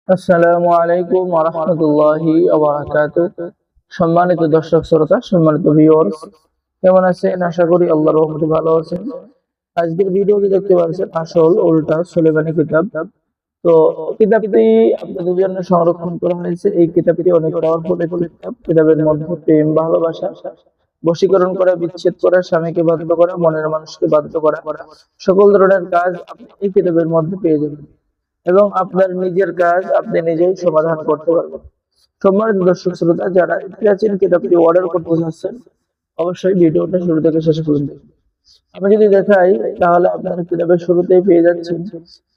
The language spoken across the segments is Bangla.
আসসালামু আলাইকুম ওয়া রাহমাতুল্লাহি ওয়া বারাকাতুহু। সম্মানিত দর্শক শ্রোতা, সম্মানিত ভিউয়ার্স, কেমন আছেন? আশা করি আল্লাহর রহমতে ভালো আছেন। আজকের ভিডিওতে দেখতে পাচ্ছেন আসল উল্টা সুলেমানি কিতাব। তো কিতাবটি আপনাদের জন্য সংরক্ষণ করা হয়েছে। এই কিতাবটি অনেক পাওয়ারফুল একটি কিতাব। কিতাবের মধ্যে প্রেম, ভালোবাসা, বশীকরণ করা, বিচ্ছেদ করা, স্বামীকে বাধ্য করা, মনের মানুষকে বাধ্য করা, সকল ধরনের কাজ আপনি এই কিতাবের মধ্যে পেয়ে যাবেন এবং আপনার নিজের কাজ আপনি নিজেই সমাধান করতে পারবেন। সম্মানিত দর্শক শ্রোতা, যারা প্রাচীন কিতাবটি অর্ডার করতে চাচ্ছেন, অবশ্যই ভিডিওটা শুরু থেকে শেষ পর্যন্ত দেখুন। আমি যদি দেখাই, তাহলে আপনারা কিতাবের শুরুতেই পেয়ে যাচ্ছেন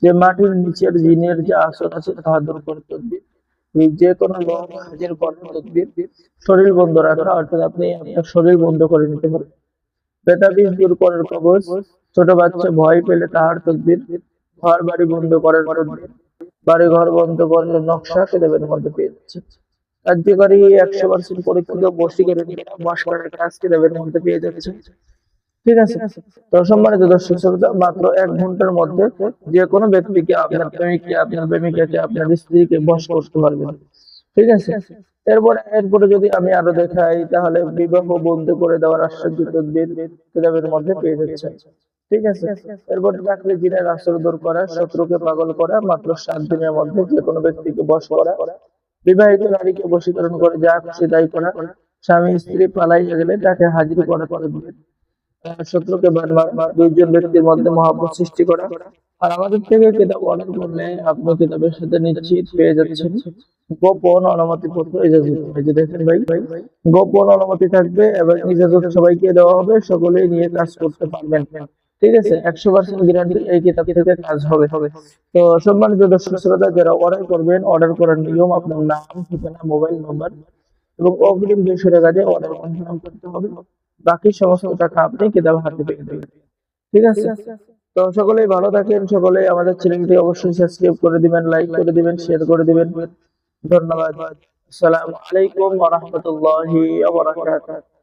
যে মাটির নিচের জিনের যে আসন আছে তাহা দূর করে তদবির, এই যে কোনো লোক হাজির করার তদবির, শরীর বন্ধ রাখা, অর্থাৎ আপনি আপনার শরীর বন্ধ করে নিতে পারেন। বেতাবিজ দূর করার কবজ, ছোট বাচ্চা ভয় পেলে তাহার তদবির, ঘর বাড়ি বন্ধ করার তদবির, বাড়ি ঘর বন্ধ করার নকশা কিতাবের মধ্যে পেয়ে যাচ্ছে। কার্যকারী 100% পরীক্ষিত বশীকরণ মশকরার কাজ কিতাবের মধ্যে পেয়ে যাচ্ছে। ঠিক আছে? তো সম্মানিত দর্শক শ্রোতা, মাত্র 1 ঘন্টার মধ্যে যে কোনো ব্যক্তিকে, আপনার প্রেমিককে, আপনার প্রেমিকাকে, আপনার স্ত্রীকে বশ করতে পারবেন। ঠিক আছে? এরপরে যদি আমি আরো দেখাই, তাহলে বিবাহ বন্ধ করে দেওয়ার আশ্চর্য তদবির কিতাবের মধ্যে পেয়ে যাচ্ছে। ঠিক আছে? এরপরে চাকরি জিনের আসর দূর করা, শত্রুকে পাগল করা, মাত্র 7 দিনের মধ্যে যে কোনো ব্যক্তিকে বশ করা, বিবাহিত নারীকে বশীকরণ করে যা খুশি তাই করা, স্বামী স্ত্রী পালাইয়া গেলে তাকে হাজির করা তদবির, শত্রুকে বারবার দুইজন ব্যক্তির মধ্যে মহব্বত সৃষ্টি করা। আর আমাদের থেকে কিতাব অর্ডার করলে আপনি কিতাবের সাথে নিশ্চিত পেয়ে যাচ্ছেন গোপন অনুমতি পত্র, ইজাজত। এই যে দেখেন ভাই, গোপন অনুমতি থাকবে এবং ইজাজত সবাইকে দেওয়া হবে, সকলেই নিয়ে কাজ করতে পারবেন। ঠিক আছে? 100% গ্যারান্টি এই কিতাব থেকে কাজ হবে। তো সম্মানিত দর্শক শ্রোতা, যারা অর্ডার করবেন, অর্ডার করার নিয়ম: আপনার নাম, ঠিকানা, মোবাইল নাম্বার এবং অগ্রিম 200 টাকা দিয়ে অর্ডার কনফার্ম করতে হবে। বাকি সমস্ত টাকা আপনি কিতাব হাতে পেয়ে যাবেন। ঠিক আছে? তো সকলেই ভালো থাকেন, সকলেই আমাদের চ্যানেলটি অবশ্যই সাবস্ক্রাইব করে দিবেন, লাইক করে দিবেন, শেয়ার করে দিবেন। ধন্যবাদ। আসসালামু আলাইকুম ওয়া রাহমাতুল্লাহি ওয়া বারাকাতুহু।